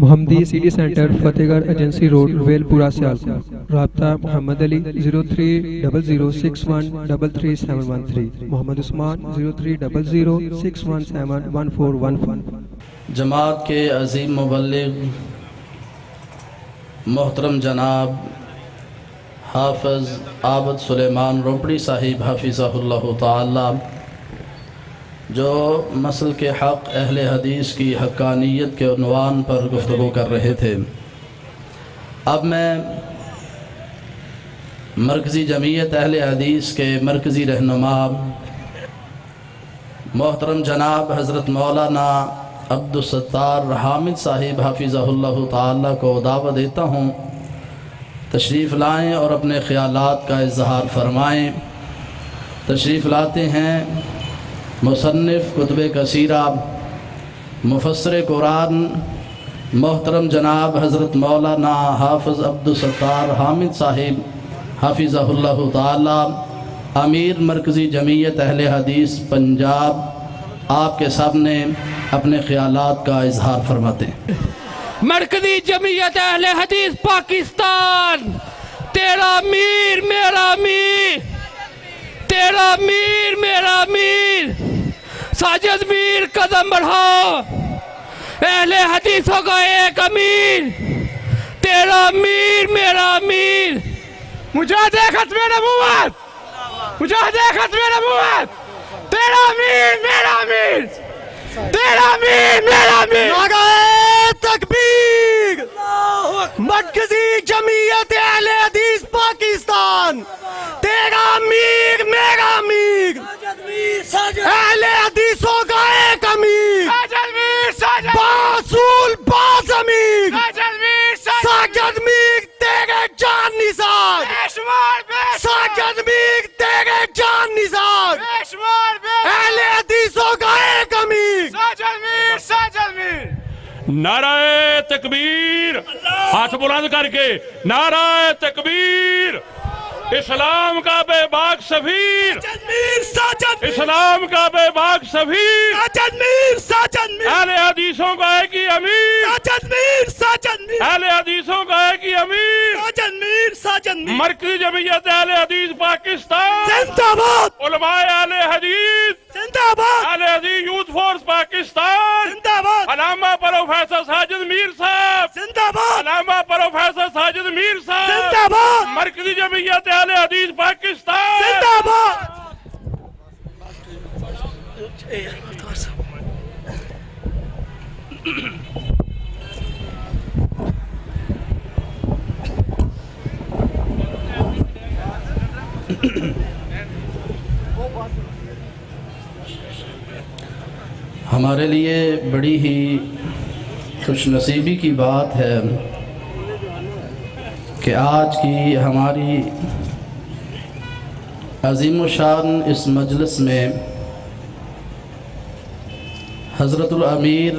محمدی city centre فتح گڑھ agency road well پورہ سیالکوٹ۔ رابطہ محمد علی 030061337113، محمد عثمان 030061711415۔ جماعت کے عظیم مبلغ محترم جناب حافظ عابد سلیمان روپڑی صاحب حفظہ اللہ تعالی، جو مسل کے حق اہل حدیث کی حقانیت کے عنوان پر گفتگو کر رہے تھے، اب میں مرکزی جمعیت اہل حدیث کے مرکزی رہنما محترم جناب حضرت مولانا عبدالستار حامد صاحب حفظہ اللہ تعالی کو دعوت دیتا ہوں، تشریف لائیں اور اپنے خیالات کا اظہار فرمائیں۔ تشریف لاتے ہیں مصنف کتب کثیرہ، مفسر قرآن محترم جناب حضرت مولانا حافظ عبدالستار حامد صاحب حفظہ اللہ تعالی، امیر مرکزی جمعیت اہل حدیث پنجاب، آپ کے سامنے اپنے خیالات کا اظہار فرماتے ہیں۔ مرکزی جمعیت اہل حدیث پاکستان، تیرا میر میرا میر، تیرا میر میرا میر، ساجد میر قدم بڑھاؤ، اہل حدیثوں کا ایک امیر، تیرا میر میرا میر، مجاہد ختم نبوت، مجاہد ختم نبوت، تیرا میر میرا میر، تیرا میر میرا میر، نعرہ تکبیر، مرکزی جمعیت اہل حدیث پاکستان، تیرا میر میرا میر، اہل حدیثوں کا ایک امیر، باصول باز امیر، ساجد میر تیرے جان نثار، ساجد میر تیرے جان نثار، اہل حدیثوں کا ایک امیر، نعرہ تکبیر، ہاتھ بلند کر کے نعرہ تکبیر، اسلام کا بے باک سفیر، اسلام کا بے باک سفیر، اہل حدیثوں کا ایک ہی امیر، اہل حدیثوں کا ایک ہی امیر، مرکزی جمعیت اہل حدیث پاکستان، علماء اہل حدیث، اہل حدیث یوتھ فورس پاکستان، علامہ پروفیسر ساجد میر صاحب، علامہ پروفیسر ساجد میر صاحب، مرکزی جمعیت اہل حدیث پاکستان، ہمارے لیے بڑی ہی خوش نصیبی کی بات ہے کہ آج کی ہماری عظیم الشان اس مجلس میں حضرت الامیر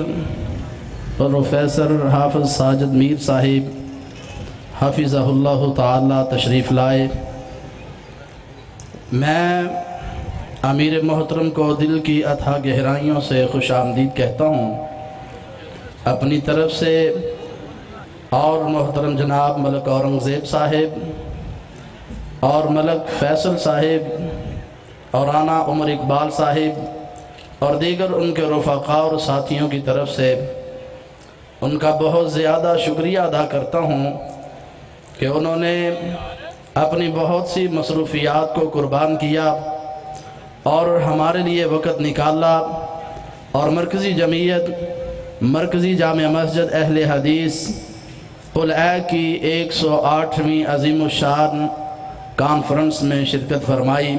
پروفیسر حافظ ساجد میر صاحب حفظہ اللہ تعالی تشریف لائے۔ میں امیر محترم کو دل کی اتھا گہرائیوں سے خوش آمدید کہتا ہوں۔ اپنی طرف سے اور محترم جناب ملک اورنگزیب صاحب اور ملک فیصل صاحب اور رانا عمر اقبال صاحب اور دیگر ان کے رفقاء اور ساتھیوں کی طرف سے ان کا بہت زیادہ شکریہ ادا کرتا ہوں کہ انہوں نے اپنی بہت سی مصروفیات کو قربان کیا اور ہمارے لیے وقت نکالا، اور مرکزی جمعیت مرکزی جامع مسجد اہل حدیث قلعہ کی 108ویں عظیم الشان کانفرنس میں شرکت فرمائی۔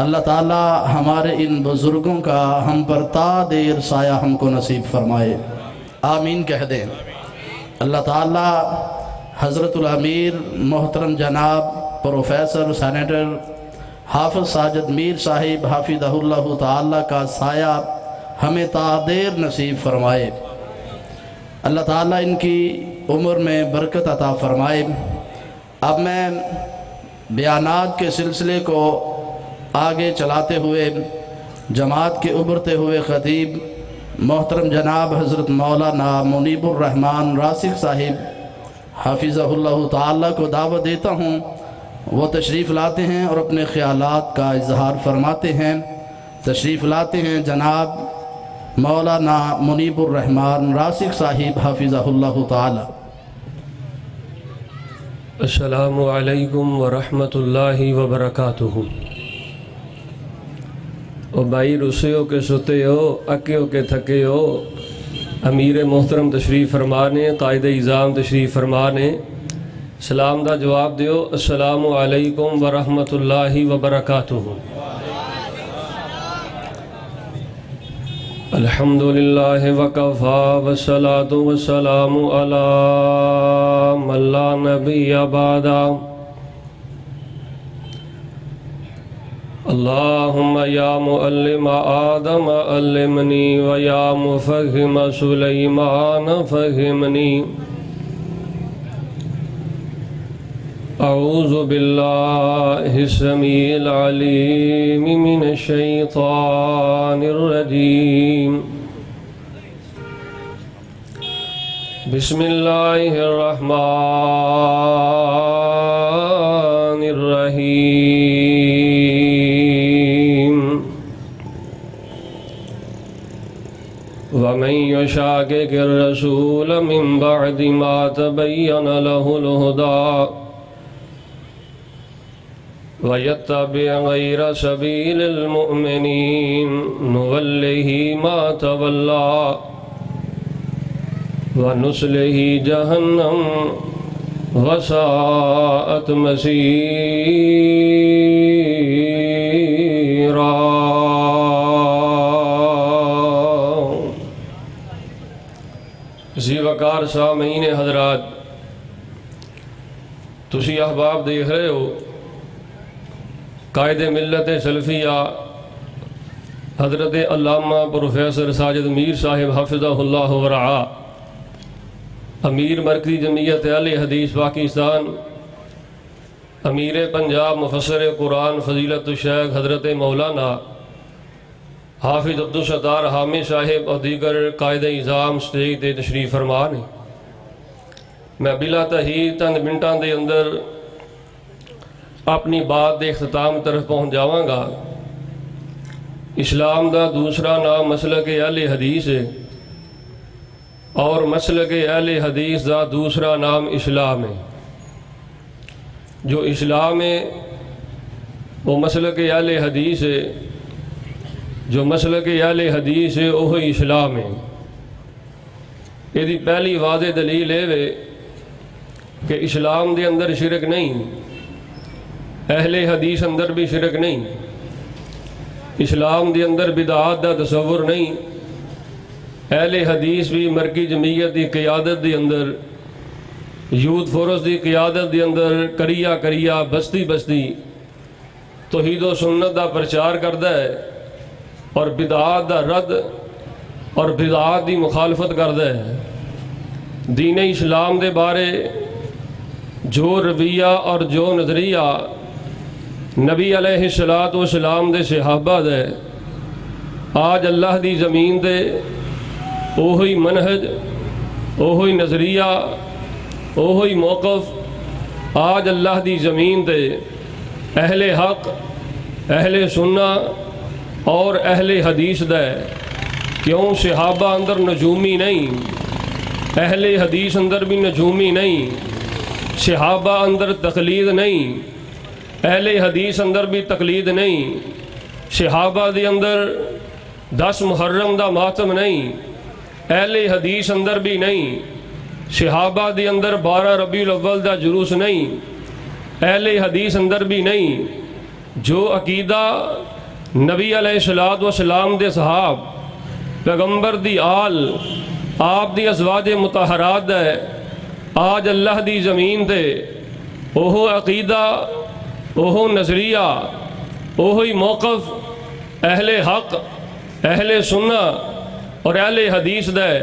اللہ تعالی ہمارے ان بزرگوں کا ہم پر تا دیر سایہ ہم کو نصیب فرمائے، آمین کہہ دیں۔ اللہ تعالی حضرت الامیر محترم جناب پروفیسر سینیٹر حافظ ساجد میر صاحب حفظہ اللہ تعالی کا سایہ ہمیں تا دیر نصیب فرمائے۔ اللہ تعالیٰ ان کی عمر میں برکت عطا فرمائے۔ اب میں بیانات کے سلسلے کو آگے چلاتے ہوئے جماعت کے ابھرتے ہوئے خطیب محترم جناب حضرت مولانا منیب الرحمن راسخ صاحب حافظہ اللہ تعالیٰ کو دعوت دیتا ہوں، وہ تشریف لاتے ہیں اور اپنے خیالات کا اظہار فرماتے ہیں۔ تشریف لاتے ہیں جناب مولانا منیب الرحمن راسخ صاحب حافظہ اللہ تعالیٰ۔ السلام علیکم ورحمۃ اللہ وبرکاتہ۔ او بھائی رسے ہو کے ستے ہو، اکے ہو کے تھکے ہو، امیر محترم تشریف فرمانے، قائد اعظام تشریف فرمانے، سلام دا جواب دیو، السلام علیکم ورحمۃ اللہ وبرکاتہ۔ الحمدللہ وکفا والصلاة والسلام علی من لا نبی بعدا۔ اللہم یا معلم آدم علمنی ویا مفہم سلیمان فہمنی۔ اعوذ باللہ السمیع العلیم من الشیطان الرجیم۔ بسم اللہ الرحمن الرحیم۔ ومن يشاقق الرسول من بعد ما تبين له الهدى ويتبع غير سبيل المؤمنين نوله ما تولى ونصله جهنم وساءت مسيرا۔ ذی وقار سامعین حضرات، تسی احباب دیکھ رہے ہو قائد ملت سلفیہ حضرت علامہ پروفیسر ساجد میر صاحب حفظہ اللہ ورعا، امیر مرکزی جمعیت اہل حدیث پاکستان، امیر پنجاب مفسر قرآن فضیلت الشیخ حضرت مولانا حافظ عبدالستار حامد صاحب اور دیگر قائد اعظام سٹیج تے تشریف فرمان ہیں۔ میں بلا تحیر چند منٹاں دے اندر اپنی بات دے اختتام طرف پہنچ جاواں گا۔ اسلام دا دوسرا نام مسلک اہل حدیث ہے اور مسلک اہل حدیث دا دوسرا نام اسلام ہے۔ جو اسلام ہے وہ مسلک اہل حدیث ہے، جو مسلک اہل حدیث ہے وہی اسلام ہے۔ یہ پہلی واضح دلیل ہے کہ اسلام دے اندر شرک نہیں، اہل حدیث اندر بھی شرک نہیں، اسلام دے اندر بدعات دا تصور نہیں، اہل حدیث بھی مرکزی جمعیت دی قیادت دے اندر، یوتھ فورس دی قیادت دے اندر کریا کریا بستی بستی توحید و سنت دا پرچار کردہ ہے اور بدعات دا رد اور بدعات دی مخالفت کردہ ہے۔ دین اسلام دے بارے جو رویہ اور جو نظریہ نبی علیہ السلام دے صحابہ دے، آج اللہ دی زمین دے اوہی منہج، اوہی نظریہ، اوہی موقف آج اللہ دی زمین دے اہل حق، اہل سنت اور اہل حدیث دے۔ کیوں صحابہ اندر نجومی نہیں، اہل حدیث اندر بھی نجومی نہیں، صحابہ اندر تقلید نہیں، اہل حدیث اندر بھی تقلید نہیں، صحابہ دے اندر 10 محرم دا ماتم نہیں، اہل حدیث اندر بھی نہیں، صحابہ دے اندر 12 ربیع الاول دا جلوس نہیں، اہل حدیث اندر بھی نہیں۔ جو عقیدہ نبی علیہ السلام دے صحاب، پیغمبر دی آل، آپ دی ازواج مطہرات ہے، آج اللہ دی زمین تے اوہ عقیدہ، اوہ نظریہ، اوہی موقف اہل حق، اہل سنت اور اہل حدیث دے،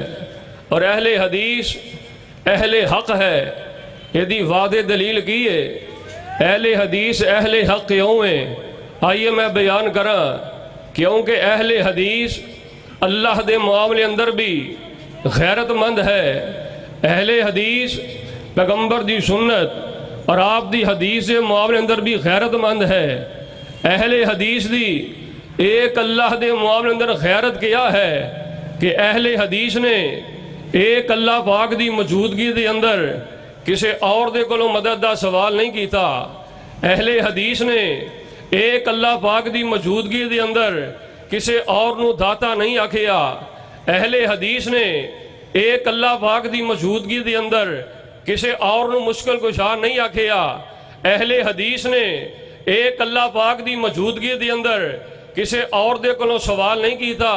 اور اہل حدیث اہل حق ہے۔ یہ دی واضح دلیل کی ہے، اہل حدیث اہل حق کیوں ہیں؟ آئیے میں بیان کرا۔ کیونکہ اہل حدیث اللہ دے معاملے اندر بھی غیرت مند ہے۔ اہل حدیث پیغمبر دی سنت اور آپ دی حدیث دے معاملے اندر بھی غیرت مند ہے۔ اہل حدیث دی ایک اللہ دے معاملے اندر غیرت کیا ہے کہ اہل حدیث نے ایک اللہ پاک دی موجودگی دے اندر کسی اور دے کولوں مدد دا سوال نہیں کیتا۔ اہل حدیث نے ایک اللہ پاک دی موجودگی دے اندر کسی اور نو داتا نہیں آکھیا۔ اہل حدیث نے ایک اللہ پاک دی موجودگی دے اندر کسی اور نو مشکل کشا نہیں آکھیا۔ اہل حدیث نے ایک اللہ پاک دی موجودگی دے اندر کسی اور دے کولوں سوال نہیں کیتا،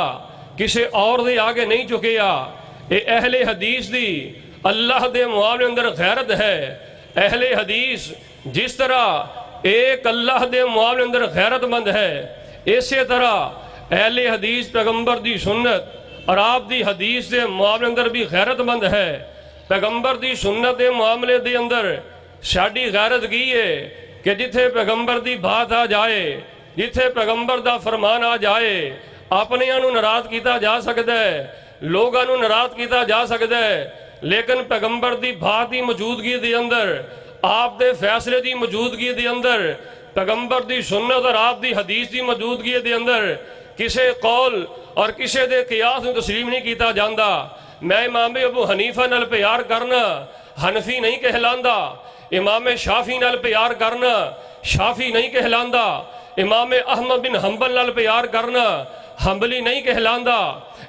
کسی اور دے آگے نہیں چکیا۔ اے اہل حدیث دی اللہ دے معاملے اندر غیرت ہے۔ اہل حدیث جس طرح ایک اللہ دے معاملے اندر غیرت مند ہے، اسی طرح اہل حدیث پیغمبر دی سنت اور آپ دی حدیث دے معاملے اندر بھی غیرت مند ہے۔ پیغمبر دی سنت دے معاملے دے اندر ساڈی غیرت کی ہے کہ جتھے پیغمبر دی بات آ جائے، جتھے پیغمبر دا فرمان آ جائے، اپنے انو ناراض کیتا جا سکتا ہے، لوگاں نو ناراض کیتا جا سکتا ہے، لیکن پیغمبر دی بات دی موجودگی دے اندر، آپ دے فیصلے دی موجودگی دے اندر، پیغمبر دی سنت اور آپ دی حدیث دی موجودگی دے اندر کسے قول اور کسے دے قیاس نو تسلیم نہیں کیتا جاندا۔ میں امام ابو حنیفہ نال پیار کرنا حنفی نہیں کہلاندا، امام شافی نال پیار کرنا شافی نہیں کہلاندا، امام احمد بن حنبل نال پیار کرنا حنبلی نہیں کہلاندا،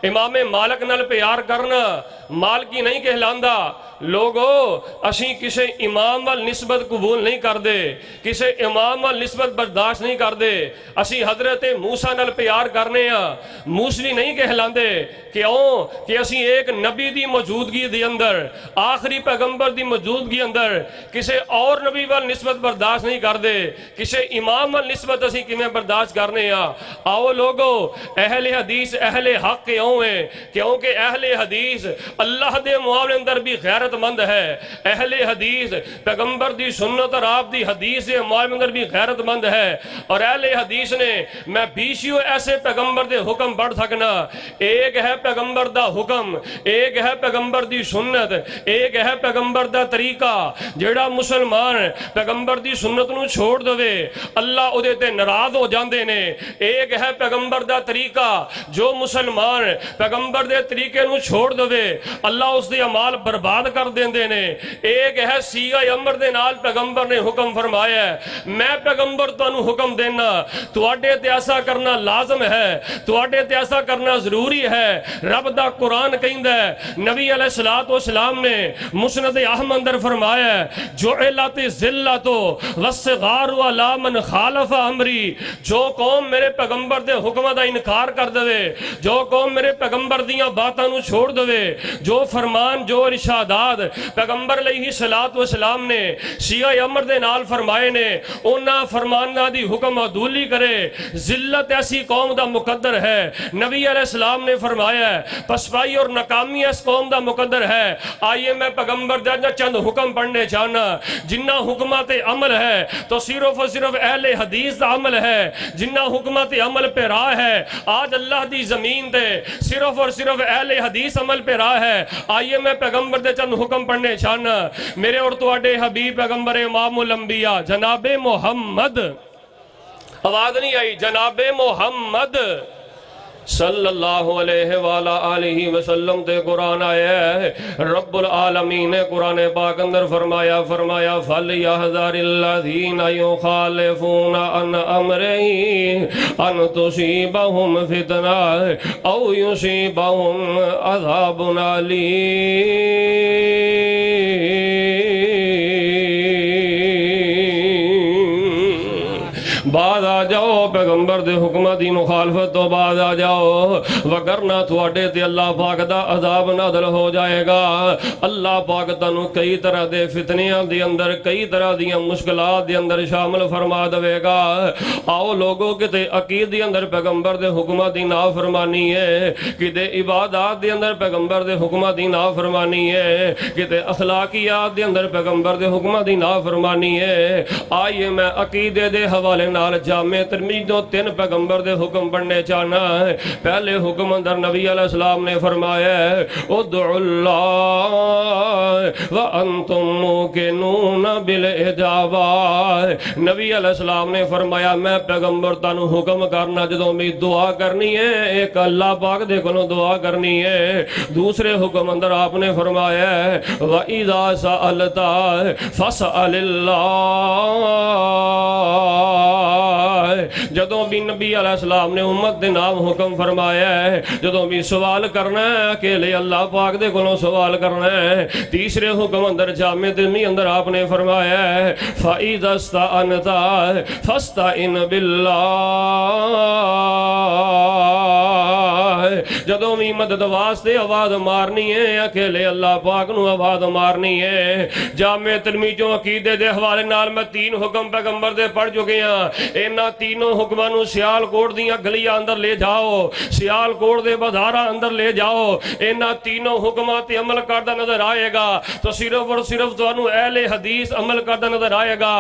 امام مالک نال پیار کرنا مالکی نہیں کہلاندا۔ لوگو اسی کسے امام وال نسبت قبول نہیں کر دے، کسے امام وال نسبت برداشت نہیں کر دے۔ اسی حضرت موسیٰ نال پیار کرنے ہاں، موسوی نہیں کہلاندے، کیوں کہ اسی ایک نبی دی موجودگی دی اندر، آخری پیغمبر دی موجودگی اندر کسے اور نبی وال نسبت برداشت نہیں کر دے، کسے امام وال نسبت اسی کیویں برداشت کرنے ہاں۔ آؤ لوگو اہل حدیث اہل حق کیوں ہیں؟ کیونکہ اہل حدیث اللہ دے معاملے اندر بھی غیرت مند ہے۔ اہل حدیث پیغمبر دی سنت اور آپ دی حدیث دے معاملے اندر بھی غیرت مند ہے۔ اور اہل حدیث نے میں بیشیو ایسے پیغمبر دے حکم پڑھ سکنا، ایک ہے پیغمبر دا حکم، ایک ہے پیغمبر دی سنت، ایک ہے پیغمبر دا طریقہ۔ جیڑا مسلمان پیغمبر دی سنت نو چھوڑ دوے اللہ او دے تے ناراض ہو جاندے نے۔ ایک ہے پیغمبر دا طریقہ، جو مسلمان پیغمبر دے طریقے نو چھوڑ دوے اللہ اس دے عمال برباد کر دیندے نے۔ ایک ہے سیغہ امر دے نال پیغمبر نے حکم فرمایا ہے، میں پیغمبر تانوں حکم دینا، تواڈے تے ایسا کرنا لازم ہے، تواڈے تے ایسا کرنا ضروری ہے۔ رب دا قرآن کہندا ہے، نبی علیہ الصلوۃ والسلام نے مسند احمد اندر فرمایا ہے، جعلت الذلۃ والصغار علی من خالف امری۔ جو قوم میرے پیغمبر دے حکم دا انکار کر دے، جو قوم میرے پیغمبر دیاں باتاں نو چھوڑ دے، جو فرمان جو ارشادات پیغمبر علیہ الصلوۃ والسلام نے سیغہ امر دے نال فرمائے نے، انہاں فرماناں دی حکم عدولی کرے، ذلت ایسی قوم دا مقدر ہے۔ نبی علیہ السلام نے فرمایا ہے پسپائی اور ناکامی اس قوم دا مقدر ہے۔ آئیے میں پیغمبر دے چند حکم پڑھنے چاہنا۔ جنہ حکمات عمل ہے تو صرف اور صرف اہل حدیث دا عمل ہے، جنہ حکمات عمل پہ راہ ہے آج اللہ دی زمین دے صرف اور صرف اہل حدیث عمل پہ راہ ہے۔ آئیے میں پیغمبر دے چند حکم پڑھنے چاہنا۔ میرے اور تواڈے حبیب پیغمبر امام الانبیاء جناب محمد، آواز نہیں آئی، جناب محمد صلی اللہ علیہ وآلہ آلہ وسلم تے قرآن آیا ہے۔ رب العالمین نے قرآن پاک اندر فرمایا فَلْيَحْذَرِ الَّذِينَ يُخَالِفُونَ عَنْ أَمْرِهِ أَنْ تُصِيبَهُمْ فِتْنَةٌ أَوْ يُصِيبَهُمْ عَذَابٌ أَلِيمٌ۔ بعد آ جاؤ پیغمبر دے حکمہ دی مخالفت تو بعد آ جاؤ، وگرنہ تواڈے تے اللہ پاک دا عذاب نازل ہو جائے گا۔ اللہ پاک تانوں کئی طرح دے فتنیاں دے اندر، کئی طرح دیاں مشکلات دے اندر شامل فرما دے گا۔ آؤ لوگوں کتے عقید دے اندر پیغمبر دے حکمہ دی نافرمانی ہے، کتے عبادات دے اندر پیغمبر دے حکمہ دی نافرمانی ہے، کتے اخلاقیات دے اندر پیغمبر دے حکمہ دی نافرمانی ہے۔ آئیے میں عقیدے دے حوالے نال جامع جامع ترمذی تو 3 پیغمبر دے حکم پڑھنے چاہنا ہے۔ پہلے حکم اندر نبی علیہ السلام نے فرمایا ہے ادعوا اللہ وانتم موقنون بالاجابہ۔ نبی علیہ السلام نے فرمایا میں پیغمبر تانوں حکم کرنا جدوں بھی دعا کرنی ہے ایک اللہ پاک دے کولوں دعا کرنی ہے۔ دوسرے حکم اندر آپ نے فرمایا ہے وَإِذَا سَأَلْتَ فَاسْأَلِ اللَّهَ۔ جدوں بھی نبی علیہ السلام نے امت دے نام حکم فرمایا ہے جدوں بھی سوال کرنا ہے اکیلے اللہ پاک دے کولوں سوال کرنا ہے۔ تیسرے حکم اندر جامع ترمذی اندر آپ نے فرمایا ہے فَإِذَا اسْتَعَنْتَ فَاسْتَعِنْ بِاللَّهِ۔ جدوں بھی مدد واسطے آواز مارنی ہے اکیلے اللہ پاک نو آواز مارنی ہے۔ جامع ترمذی جو عقیدے دے حوالے نال میں 3 حکم پیغمبر دے پڑھ چکے ہاں۔ انہاں تینوں حکماں نو سیال کوٹ دیاں گلیاں اندر لے جاؤ، سیال کوٹ دے بازاراں اندر لے جاؤ، انہاں تینوں حکماں تے عمل کردا نظر آئے گا تو صرف اور صرف تانوں اہل حدیث عمل کردا نظر آئے گا۔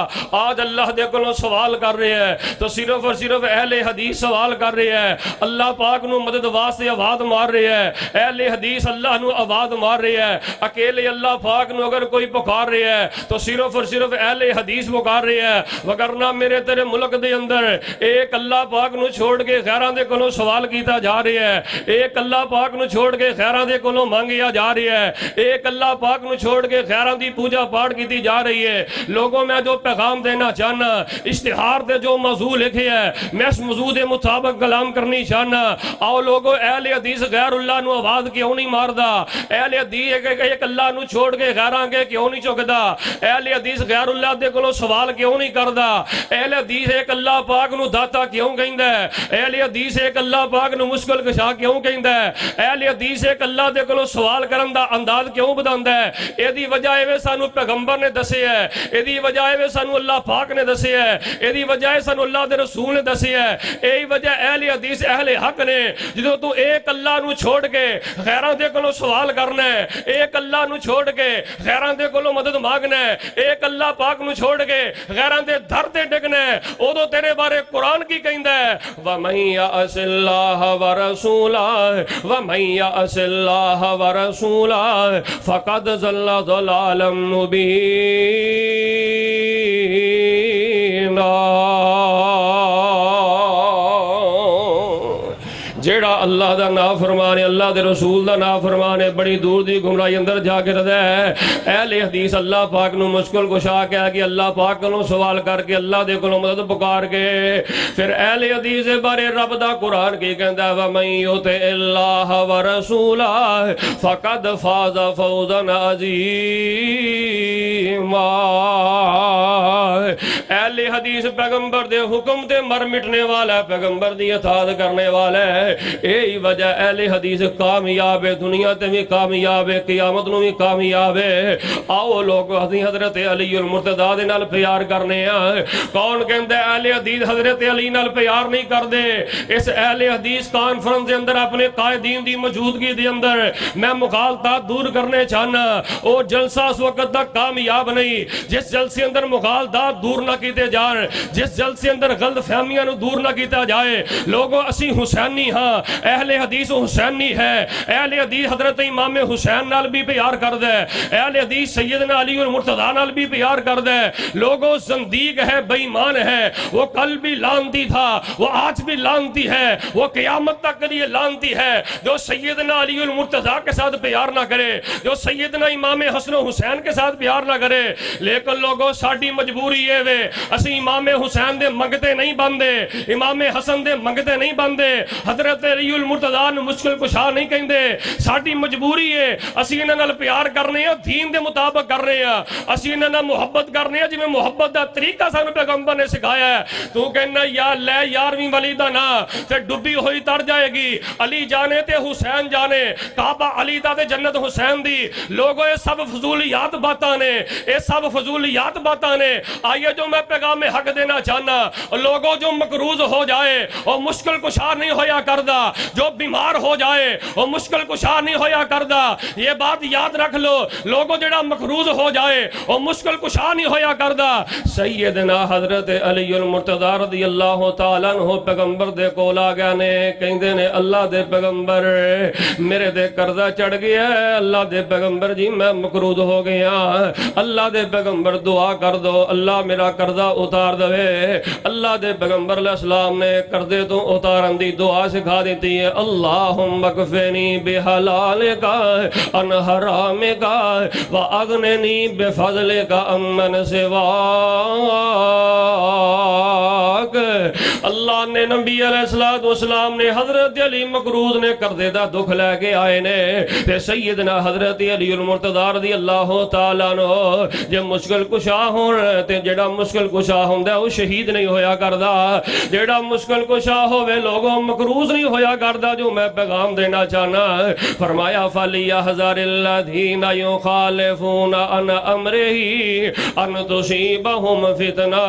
آج اللہ دے کولوں سوال کر رہے ہیں تو صرف اور صرف اہل حدیث سوال کر رہے ہیں، اللہ پاک نو مدد واسطے آواز مار رہے ہیں، اہل حدیث اللہ نو آواز مار رہے ہیں۔ اکیلے اللہ پاک نو اگر کوئی پکار رہے ہے تو صرف اور صرف اہل حدیث پکار رہے ہیں، وگرنہ میرے تیرے ملک دے اندر ایک اللہ پاک نو چھوڑ کے غیراں دے کولوں سوال کیتا جا رہا ہے، ایک اللہ پاک نو چھوڑ کے غیراں دے کولوں مانگیا جا رہا ہے، ایک اللہ پاک نو چھوڑ کے غیراں دی پوجا پاٹ کیتی جا رہی ہے۔ لوگوں میں جو پیغام دینا چاہنا اشتہار دے جو موضوع لکھے ہے میں اس موضوع دے مطابق کلام کرنی چاہنا۔ آؤ لوگوں اہل حدیث غیر اللہ نو آواز کیوں نہیں ماردا؟ اہل حدیث ایک اللہ نو چھوڑ کے غیراں کے کیوں نہیں چکدا؟ اہل حدیث غیر اللہ دے کولوں سوال کیوں نہیں کردا؟ اہل حدیث ایک اللہ پاک نو داتا کیوں کہندا ہے؟ اہل حدیث ایک اللہ پاک نو مشکل کشا کیوں کہندا ہے؟ اہل حدیث ایک اللہ دے کولوں سوال کرن دا انداز کیوں بداندا ہے؟ ایدی وجہ ایویں سانو پیغمبر نے دسے ہے، ایدی وجہ ایویں سانو اللہ پاک نے دسے ہے، ایدی وجہ سانو اللہ دے رسول نے دسے ہے۔ یہی وجہ اہل حدیث اہل حق نے جدوں تو ایک اللہ نو چھوڑ کے غیراں دے کولوں سوال کرنا ہے، ایک اللہ نو چھوڑ کے غیراں دے کولوں مدد مانگنا ہے، ایک اللہ پاک نو چھوڑ کے غیراں دے در تے ڈگنا ہے، اودوں تیرے بارے قرآن کی کہندا ہے وَمَن يَعْصِ اللَّهَ وَرَسُولَهُ وَمَن يَعْصِ اللَّهَ وَرَسُولَهُ فَقَدْ ضَلَّ ضَلَالًا مُبِينًا۔ جیڑا اللہ دا نافرمان ہے، اللہ دے رسول دا نافرمان ہے، بڑی دور دی گمراہی اندر جا کے رہتا ہے۔ اہل حدیث اللہ پاک نو مشکل کشا کہہ کے اللہ پاک کولوں سوال کر کے اللہ دے کولوں مدد پکار کے پھر اہل حدیث دے بارے رب دا قرآن کی کہندا ہے وَمَن يُطِعِ اللَّهَ وَرَسُولَهُ فَقَدْ فَازَ فَوْزًا عَظِيمًا۔ اہل حدیث پیغمبر دے حکم تے مر مٹنے والا ہے، پیغمبر دی اطاعت کرنے والا ہے۔ یہی وجہ اہل حدیث کامیاب ہے، دنیا تے بھی کامیاب ہے، قیامت نو بھی کامیاب ہے۔ آؤ لوگ حضرت علی المرتضیٰ دے نال پیار کرنے ہیں۔ کون کہندا ہے اہل حدیث حضرت علی نال پیار نہیں کردے؟ اس اہل حدیث کانفرنس دے اندر اپنے قائدین دی موجودگی دے اندر میں مغالطات دور کرنے چاہنا۔ او جلسہ اس وقت تک کامیاب نہیں جس جلسے اندر مغالطات دور نہ کیتے جان، جس جلسے اندر غلط فہمیاں نو دور نہ کیتا جائے۔ لوگوں اسی حسینی ہاں، اہل حدیث حسینی ہے، اہل حدیث حضرت امام حسین نال بھی پیار کردا ہے، اہل حدیث سیدنا علی المرتضیٰ نال بھی پیار کردا ہے۔ لوگوں زندیق ہے، بے ایمان ہے، وہ کل بھی لعنتی تھا، وہ آج بھی لعنتی ہے، وہ قیامت تک کے لیے لعنتی ہے۔ جو سیدنا علی المرتضیٰ کے ساتھ پیار نہ کرے، جو سیدنا امام حسن و حسین کے ساتھ پیار نہ کرے، لیکن لوگوں ساڈی مجبوری ہے وے اسی امام حسین دے منگتے نہیں بندے، امام حسن دے منگتے نہیں بندے، حضرت علی المرتضیٰ نو مشکل کشا نہیں کہندے۔ ساڈی مجبوری ہے اسی انہاں نال پیار کرنے ہیں، دین دے مطابق کر رہے ہیں، اسی انہاں نال محبت کرنے ہیں جویں محبت دا طریقہ سانو پیغمبر نے سکھایا ہے۔ تو کہنا یا لے یارویں ولی دا نا تے ڈبی ہوئی تر جائے گی، علی جانے تے حسین جانے، کعبہ علی دا تے جنت حسین دی۔ لوگوں یہ سب فضولیات باتاں نے، یہ سب فضولیات باتاں نے۔ آئیے جو میں پیغام حق پاک دینا چاہنا لوگوں جو مقروض ہو جائے اور مشکل کشا نہیں ہویا کردہ، جو بیمار ہو جائے اور مشکل کشا نہیں ہویا کردہ، یہ بات یاد رکھ لو، لوگوں جڑا مقروض ہو جائے اور مشکل کشا نہیں ہویا کردہ۔ سیدنا حضرت علی المرتضی رضی اللہ تعالیٰ عنہ پیغمبر دے کولا گیا نے کہندے نے اللہ دے پیغمبر میرے دے قرضہ چڑھ گیا ہے، اللہ دے پیغمبر جی میں مقروض ہو گیا، اللہ دے پیغمبر دعا کر دو اللہ میرا قرضہ اتار دوے۔ اللہ دے پیغمبر علیہ السلام نے قرضے تو اتارن دی دعا سکھا دیتی ہے، اللہم اکفنی بحلالک عن حرامک واغننی بفضلک عمن سواک۔ اللہ نے نبی علیہ السلام نے حضرت علی مقروض نے قرضے دا دکھ لے کے آئے نے تے سیدنا حضرت علی المرتضی رضی اللہ تعالیٰ عنہ جے مشکل کشا ہون تے جڑا مشکل کشا ہوندا ہے وہ شہید نہیں ہویا کردا، جڑا مشکل کشا ہوے لوگوں مقروض نہیں ہویا کردا۔ جو میں پیغام دینا چاہنا فرمایا فَلْيَحْذَرِ الَّذِينَ يُخَالِفُونَ عَنْ أَمْرِهِ أَنْ تُصِيبَهُمْ فِتْنَةٌ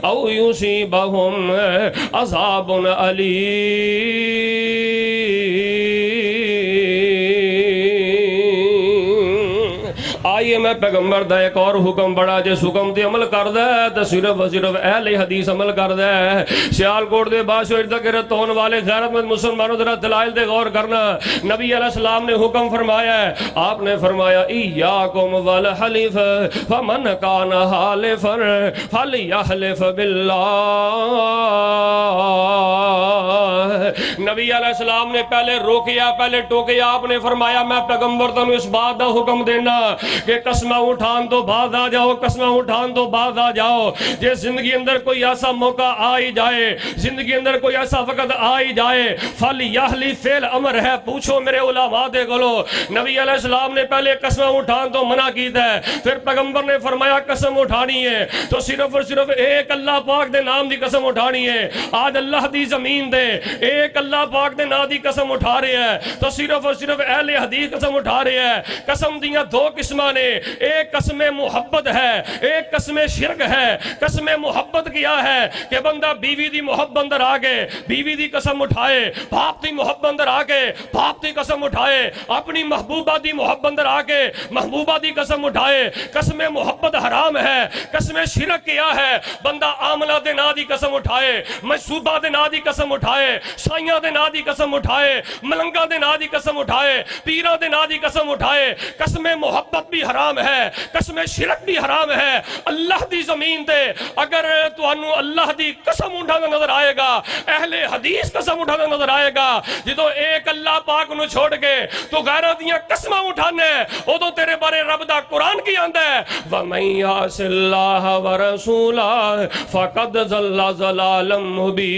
أَوْ يُصِيبَهُمْ عَذَابٌ أَلِيمٌ۔ آئیے میں پیغمبر دا ایک اور حکم بڑا جس حکم تے عمل کردہ ہے تو صرف اہل حدیث عمل کردہ ہے۔ سیالکوٹ دے بادشاہ ارد گرد ہون والے غیرت مند مسلمانوں ذرا دلائل دے غور کرنا۔ نبی علیہ السلام نے حکم فرمایا ہے، آپ نے فرمایا ایاکم والحلف فمن کان حالفا فلیحلف باللہ۔ نبی علیہ السلام نے پہلے روکیا پہلے ٹوکیا، آپ نے فرمایا میں پیغمبر تنو اس بات دا حکم دینا کہ قسمہ اٹھان تو بعد آ جاؤ، قسمہ اٹھان تو بعد آ جاؤ۔ جے زندگی اندر کوئی ایسا موقع آئی جائے، زندگی اندر کوئی ایسا وقت آئی جائے، فَلْيَحْلِفْ فعل امر ہے، پوچھو میرے علماء دے گلو۔ نبی علیہ السلام نے پہلے قسمہ اٹھان تو منع کیتا ہے، پھر پیغمبر نے فرمایا قسم اٹھانی ہے تو صرف اور صرف ایک اللہ پاک دے نام دی قسم اٹھانی ہے۔ آج اللہ دی زمین دے ایک اللہ پاک دے نام دی قسم اٹھا رہے ہیں تو صرف اور صرف اہل حدیث قسم اٹھا رہے ہیں۔ قسم دیاں دو قسمہ نے، ایک قسم محبت ہے، ایک قسم شرک ہے۔ قسم محبت کیا ہے کہ بندہ بیوی دی محبت اندر آگے بیوی دی قسم اٹھائے، باپ دی محبت اندر آگے باپ دی قسم اٹھائے، اپنی محبوبہ دی محبت اندر آگے محبوبہ دی قسم اٹھائے۔ قسم محبت حرام ہے۔ قسم شرک کیا ہے؟ بندہ آمنہ دے نا دی قسم اٹھائے، مشروبہ دے نا دی قسم اٹھائے، سائیاں دے نا دی قسم اٹھائے، ملنگا دے نا دی قسم اٹھائے، پیرہ دے نا دی قسم اٹھائے۔ قسم محبت بھی حرام ہے، قسم شرک بھی حرام ہے۔ اللہ دی زمین دے اگر تو انو اللہ دی قسم اٹھانا نظر آئے گا، اہل حدیث قسم اٹھانا نظر آئے گا، جدو ایک اللہ پاک نو چھوڑ کے تو غیرہ دیاں قسمہ اٹھانے او تو تیرے بارے رب دا قرآن کی آندہ ہے وَمَنْ يَعْصِ اللَّهَ وَرَسُولَهُ فَقَدْ ضَلَّ ضَلَالًا مُبِينًا۔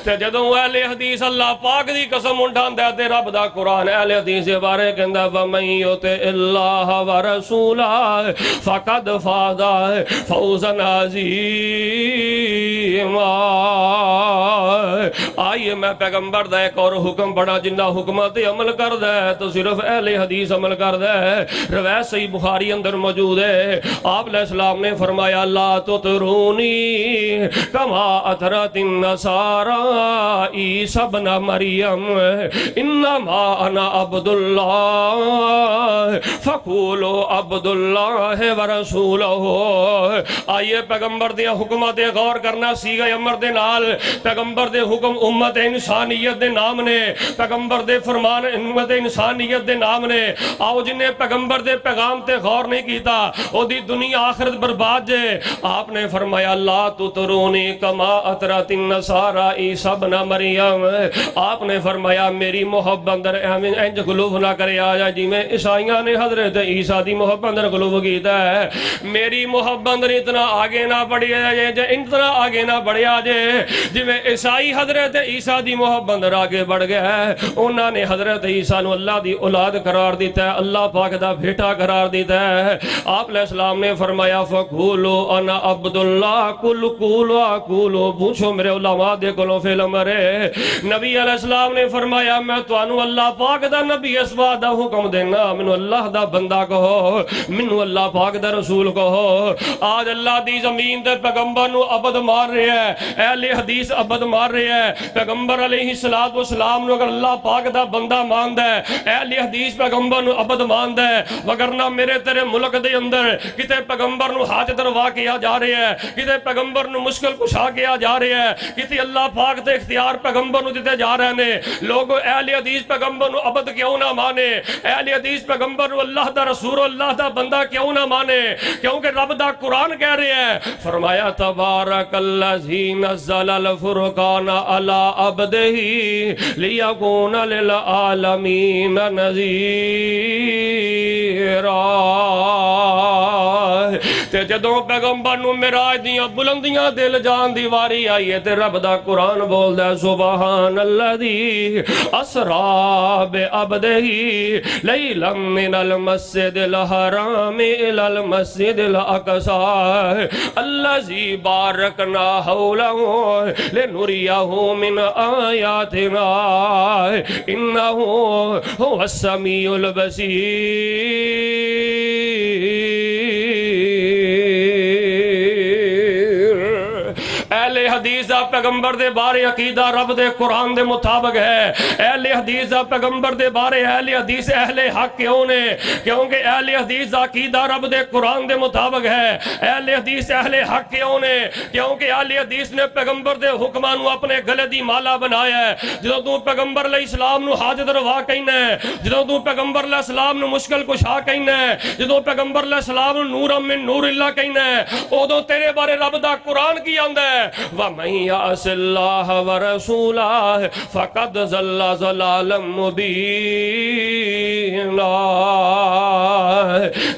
تے جدوں اہل حدیث اللہ پاک دی قسم اٹھاندہ ہے تے رب دا قرآن اہل حدیث کے بارے کہندہ وَمَنْ يُطِعِ اللَّهَ وَرَسُولَهُ فَقَدْ فَازَ فَوْزًا عَظِيمًا۔ آئیے میں پیغمبر دا ایک اور حکم بڑا جنہ حکمت عمل کردہ ہے تو صرف اہل حدیث عمل کردہ ہے۔ روایت صحیح بخاری اندر موجود ہے، آپ علیہ السلام نے فرمایا لا تطرونی کما اطرت النصارى عیسی ابن مریم انما انا عبداللہ فقولوا عبداللہ ورسولہ۔ آئیے پیغمبر دے حکمت غور کرنا سیغہ امر دے نال، پیغمبر دے حکم امت انسانیت دے نام نے، پیغمبر دے فرمان امت انسانیت دے نام نے۔ آؤ جنہیں پیغمبر دے پیغام تے غور نہیں کیتا او دی دنیا آخرت برباد جے۔ آپ نے فرمایا لا تطرونی کما اطرت النصارى عیسی ابن مریم۔ آپ نے فرمایا میری محبت اندر انج غلوف نہ کرے آیا جی میں عیسائیاں نے حضرت عیسیٰ دی محبت اندر غلوف کیتا ہے۔ میری محبت اندر اتنا آگے نہ بڑھے آجے اتنا آگے نہ بڑھے آجے جی میں عیسائی حضرت عیسیٰ دی محبت اندر آگے بڑھ گیا ہے۔ انہوں نے حضرت عیسیٰ نو اللہ دی اولاد قرار دیتا ہے، اللہ پاک دا بیٹا قرار دیتا ہے۔ آپ علیہ السلام نے فرمایا فَقُولُوا أَنَا عَبْدُ اللَّهِ قُلْ قُولُوا قُولُوا، پوچھو میرے علماء دے کولوں فعل امر ہے۔ نبی علیہ السلام نے فرمایا میں توانو اللہ پاک دا نبی بھی اس بات دا حکم دینا مینوں اللہ دا بندہ کہو مینوں اللہ پاک دا رسول کہو آج اللہ دی زمین تے پیغمبر نو عبد مار رہے ہیں اہل حدیث عبد مار رہے ہیں پیغمبر علیہ السلام نو اگر اللہ پاک دا بندہ ماندا ہے اہل حدیث پیغمبر نو عبد ماندا ہے وگرنہ میرے تیرے ملک دے اندر کتے پیغمبر نو حاجت روا کیا جا رہے ہیں کتے پیغمبر نو مشکل کشا کیا جا رہے ہیں کتے اللہ پاک دے اختیار پیغمبر نو دیتے جا رہے ہیں لوگوں اہل حدیث پیغمبر نو عبد کیوں نہ مانے اہل حدیث پیغمبر نو اللہ دا رسول اللہ دا بندہ کیوں نہ مانے کیونکہ رب دا قرآن کہہ رہے ہیں فرمایا تبارک الذی نزل الفرقان علی عبدہ لیکون للعالمین نذیرا تے جدوں پیغمبر نو معراج دیاں بلندیاں دل جان دی واری آئی ہے تے رب دا قرآن بولدا ہے سبحان الذی اسرا بعبدہ لیلا من المسجد الحرام الى المسجد الاقصى الذی بارکنا حولہ لنریہ من آیاتنا انہ هو السمیع البصیر اہل حدیث دا پیغمبر دے بارے عقیدہ رب دے قرآن دے مطابق ہے اہل حدیث دا پیغمبر دے بارے اہل حدیث اہل حق کیوں نے کیونکہ اہل حدیث دا عقیدہ رب دے قرآن دے مطابق ہے اہل حدیث اہل حق کیوں نے کیونکہ اہل حدیث نے پیغمبر دے حکماں نو اپنے گلے دی مالا بنایا ہے جدوں تو پیغمبر علیہ السلام نو حاجت روا کہنا ہے جدوں تو پیغمبر علیہ السلام نو مشکل کشا کہنا ہے جدوں پیغمبر علیہ السلام نو نور من نور اللہ کہنا ہے اودوں تیرے بارے رب دا قرآن کی آندا ہے وَمَن يَعْصِ اللَّهَ وَرَسُولَهُ فَقَدْ ضَلَّ ضَلَالًا مُبِينًا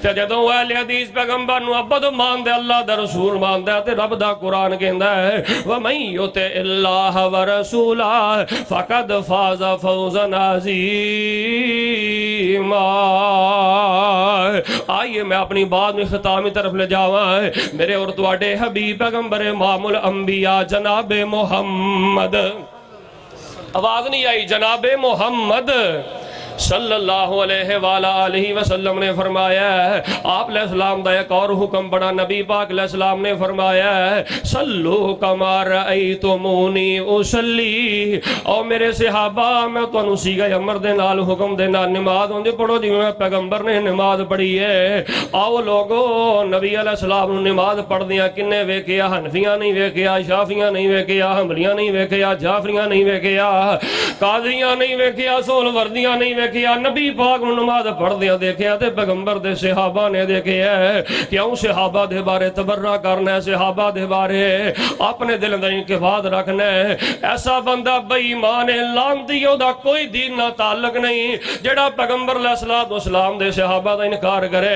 تے جدوں اہل حدیث پیغمبر نو عبد ماندے اللہ دا رسول ماندے تے رب دا قرآن کہندا ہے وَمَن يُطِعِ اللَّهَ وَرَسُولَهُ فَقَدْ فَازَ فَوْزًا عَظِيمًا آئیے میں اپنی بات میں ختامی طرف لے جاواں میرے اور تواڈے حبیب پیغمبر امام الانبیاء جناب محمد آواز نہیں آئی جناب محمد صلی اللہ علیہ وآلہ وسلم نے فرمایا ہے آپ علیہ السلام دا ایک اور حکم بڑا نبی پاک علیہ السلام نے فرمایا ہے صلو کما رأیتمونی اصلی او میرے صحابہ میں تو انسی گئے امر دے نال حکم دینا نماز ہوندے پڑھو جی میں پیغمبر نے نماز پڑھی ہے آؤ لوگو نبی علیہ السلام نے نماز پڑھ دیا کنے ویکیا حنفیاں نہیں ویکیا شافیاں نہیں ویکیا حنبلیاں نہیں ویکیا جعفریاں نہیں ویکیا قاضیاں نہیں ویکیا سول وردیاں نہیں ویکیا نبی پاک نو نماز پڑھ دیا دیکھیا تے پیغمبر دے صحابہ نے دیکھیا ہے کیوں صحابہ دے بارے تبرہ کرنا ہے صحابہ دے بارے اپنے دل اندر انقباض رکھنا ہے ایسا بندہ بے ایمان لعنتیوں دا کوئی دین نہ تعلق نہیں جڑا پیغمبر علیہ السلام دے صحابہ دا انکار کرے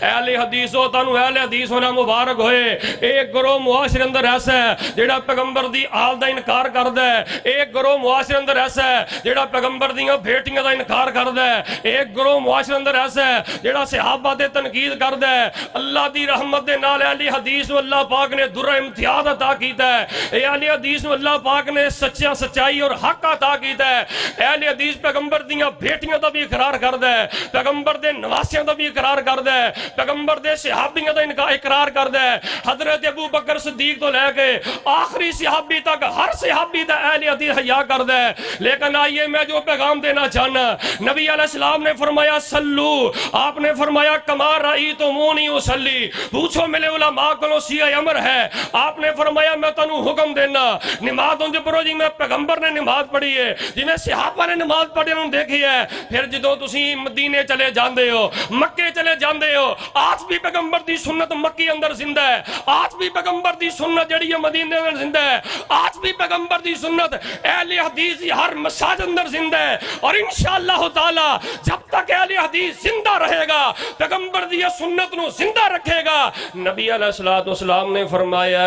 اہل حدیث ہو تانوں اہل حدیث ہونا مبارک ہوئے ایک گروہ معاشرے اندر ایسا ہے جڑا پیغمبر دی آل دا انکار کردا ہے ایک گروہ معاشرے اندر ایسا ہے جڑا پیغمبر دیاں بیٹیاں دا انکار کردا ہے ایک گروہ معاشرے اندر ایسا ہے جڑا صحابہ دے تنقید کردا ہے اللہ دی رحمت دے نال اہل حدیث نو اللہ پاک نے درہ امتیاز عطا کیتا ہے اہل حدیث نو اللہ پاک نے سچائی اور حق عطا کیتا ہے اہل حدیث پیغمبر دیاں بیٹیاں دا بھی اقرار کردا ہے پیغمبر دے نواسیاں دا بھی اقرار کردا ہے پیغمبر دے صحابیاں دا اقرار کردا ہے حضرت ابو بکر صدیق تو لے کے آخری صحابی تک ہر صحابی دا اہل حدیث حیا کردا ہے لیکن آئیے میں جو پیغام دینا چاہنا نبی علیہ السلام نے فرمایا سلو آپ نے فرمایا کما رأیتمونی اصلی پوچھو میرے علماء کو سیغہ امر ہے آپ نے فرمایا میں تنوں حکم دینا نماز ان جو پڑھو جی میں پیغمبر نے نماز پڑھی ہے جی میں صحابہ نے نماز پڑھی انہوں دیکھی ہے پھر جدوں تسی مدینے چلے جاندے ہو مکے چلے جاندے ہو آج بھی پیغمبر دی سنت مکی اندر زندہ ہے آج بھی پیغمبر دی سنت جڑی ہے مدینے اندر زندہ ہے آج بھی پیغمبر دی سنت اہل حدیث ہر مساجد اندر زندہ ہے اور انشاءاللہ تعالی جب تک اہل حدیث زندہ رہے گا پیغمبر دی سنت نو زندہ رکھے گا نبی علیہ السلام نے فرمایا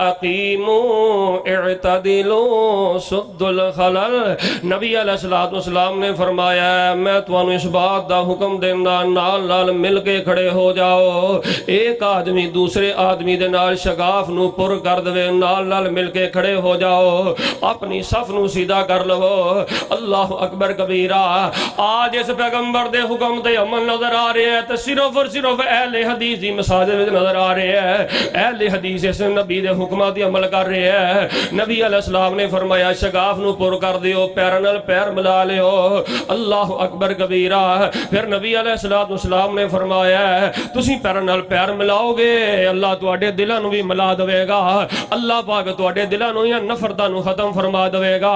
اقیمو اعتدلو سد الخلل نبی علیہ السلام نے فرمایا میں تمہیں اس بات دا حکم دینا نال نال مل کے کھڑے ہو جاؤ ایک آدمی دوسرے آدمی دے نال شگاف نو پر کر دے نال نال مل کے کھڑے ہو جاؤ اپنی صف نو سیدھا کر لو اللہ اکبر کبیرہ آج اس پیغمبر دے حکم تے عمل نظر آ رہے ہیں تو صرف اور صرف اہل حدیث دی مساجد میں نظر آ رہے ہیں. اہل حدیث اس نبی دے حکمات دی عمل کر رہے ہیں. نبی علیہ السلام نے فرمایا شگاف نو پر کر دیو, پیر نال پیر ملا لیو, اللہ اکبر کبیرہ. پھر نبی علیہ السلام نے فرمایا تسی پیر نال پیر ملاؤ گے اللہ تواڈے دلاں نو بھی ملا دے گا, اللہ پاک تواڈے دلاں نو یا نفرتاں نو ختم فرما دے گا.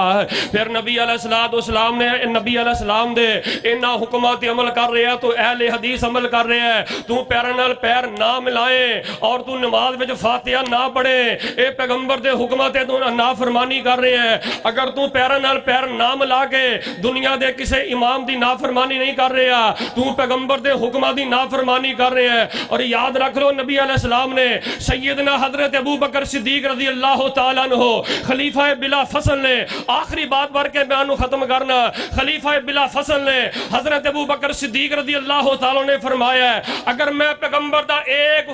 پھر نبی علیہ السلام نے نبی علیہ السلام دے انہاں حکمات عمل کر رہے ہیں تو اہل حدیث عمل کر رہے ہیں. تو پیر نال پیر نہ ملائے اور تو نماز وچ فاتحہ نہ پڑھے, اے پیغمبر دے حکمات تو نافرمانی کر رہے ہیں. اگر تو پیر نال پیر نہ ملا کے دنیا دے کسے امام دی نافرمانی نہیں کر رہا, تو پیغمبر دے حکمات دی نافرمانی کر رہے ہیں. اور یاد رکھ لو نبی علیہ السلام نے سیدنا حضرت ابو بکر صدیق رضی اللہ تعالیٰ عنہ خلیفہ بلا فصل نے, آخری بات پڑھ کے بیان ختم کرنا, خلیفہ بلا فصل نے حضرت ابو بکر صدیق رضی اللہ تعالیٰ نے فرمایا اگر میں پیغمبر دا ایک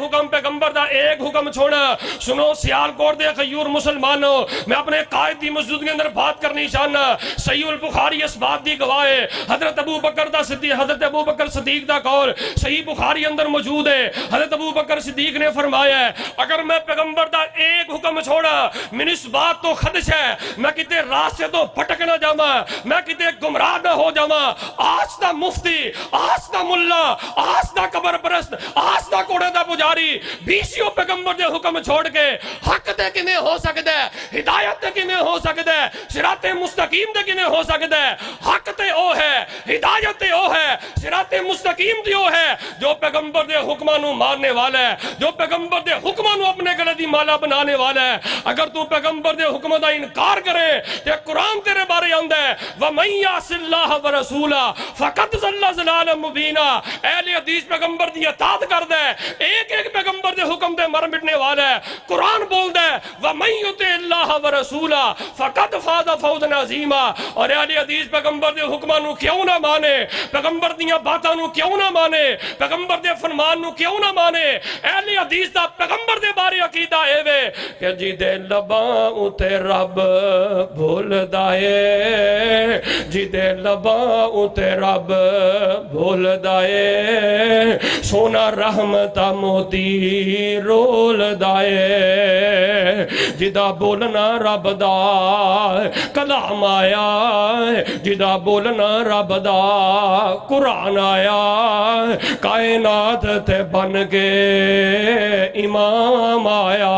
حکم چھوڑا, سنو سیالکوٹ دے غیور مسلمانوں, میں اپنے قائد دی مسجد کے اندر بات کرنی چاہنا. صحیح البخاری اس بات دی گواہ ہے, حضرت ابو بکر صدیق دا قول صحیح بخاری اندر موجود ہے. حضرت ابو بکر صدیق نے فرمایا اگر میں پیغمبر دا ایک حکم چھوڑا من اس بات تو خدش ہے میں کتے راستے تو بھٹک نہ جاواں, میں کتے گمراہ نہ ہو جاواں. آج دا مفتی, آج دا ملا, آج دا قبر پرست, آج دا کوڑے دا پجاری بیسیوں پیغمبر دے حکم چھوڑ کے حق تے کنے ہو سکتا ہے, ہدایت تے کنے ہو سکتا ہے, صراط مستقیم تے کنے ہو سکتا ہے. حق تے او ہے, ہدایت تے او ہے, صراط مستقیم تے او ہے جو پیغمبر دے حکماں نو ماننے والا ہے, جو پیغمبر دے حکماں نو اپنے گلے دی مالا بنانے والا ہے. اگر تو پیغمبر دے حکم دا انکار کرے تے قرآن تیرے بارے آندا ہے وَمَن يَعْصِ اللَّهَ وَرَسُولَهُ فَقَدْ ضَلَّ ضَلَالًا مُبِينًا. اہل حدیث پیغمبر دی اطاعت کردا ہے, ایک پیغمبر دے حکم دے مر مٹنے والا ہے. قرآن بولدا ہے وَمَن يُطِعِ اللَّهَ وَرَسُولَهُ فَقَدْ فَازَ فَوْزًا عَظِيمًا. اور اہل حدیث پیغمبر دے حکماں نو کیوں نہ مانے, پیغمبر دیاں باتاں نو کیوں نہ مانے, پیغمبر دے فرمان نو کیوں نہ مانے. اہل حدیث دا پیغمبر دے بارے عقیدہ اے وے کہ جی دے لباں اُتے رب بھولدا اے, جی دے لباں اُتے رب بھولدا اے, سونا رحمتہ موتی رولدا اے, جدا بولنا رب دا کلام آیا, جدا بولنا رب دا قرآن آیا, کائنات تے بن کے امام آیا.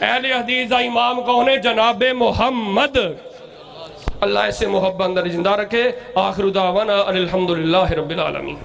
اہل حدیث دا امام کون ہے؟ جناب محمد. اللہ اسے محبت اندر زندہ رکھے. آخر دعوانا الحمدللہ رب العالمین.